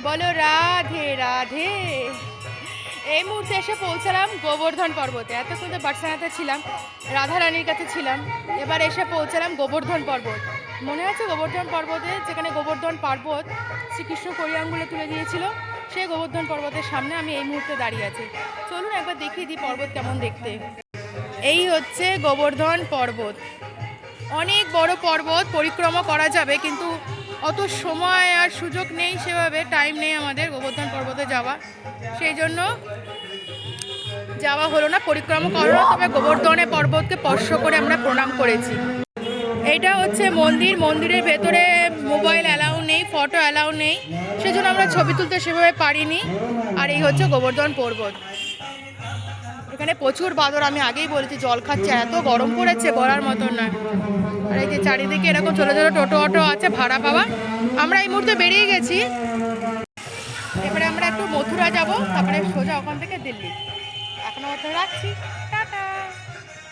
বলো রাধে রাধে। এই মুহূর্তে এসে পৌঁছালাম গোবর্ধন পর্বতে। এতক্ষণ তো বার্সানাতে ছিলাম, রাধারানীর কাছে ছিলাম, এবার এসে পৌঁছালাম গোবর্ধন পর্বত। মনে আছে গোবর্ধন পর্বতে, যেখানে গোবর্ধন পর্বত শ্রীকৃষ্ণ কড়ি আঙ্গুলে তুলে দিয়েছিল, সেই গোবর্ধন পর্বতের সামনে আমি এই মুহূর্তে দাঁড়িয়ে আছি। চলুন একবার দেখিয়ে দিই পর্বত কেমন দেখতে। এই হচ্ছে গোবর্ধন পর্বত। অনেক বড় পর্বত, পরিক্রমা করা যাবে, কিন্তু অত সময় আর সুযোগ নেই, সেভাবে টাইম নেই আমাদের গোবর্ধন পর্বতে যাওয়া, সেই জন্য যাওয়া হলো না, পরিক্রমা করলো না। তবে গোবর্ধনে পর্বতকে স্পর্শ করে আমরা প্রণাম করেছি। এইটা হচ্ছে মন্দির। মন্দিরের ভেতরে মোবাইল অ্যালাউ নেই, ফটো অ্যালাউ নেই, সেজন্য আমরা ছবি তুলতে সেভাবে পারিনি। আর এই হচ্ছে গোবর্ধন পর্বত। এখানে প্রচুর বাদর, আমি আগেই বলেছি, জল খাচ্ছে, এত গরম পড়েছে বলার মতন নয়। আর এই যে চারিদিকে এরকম ছোটো ছোটো টোটো অটো আছে ভাড়া পাওয়া। আমরা এই মুহূর্তে বেরিয়ে গেছি, এবারে আমরা একটু মথুরা যাব, তারপরে সোজা ওখান থেকে দিল্লি। এখনো রাখছি।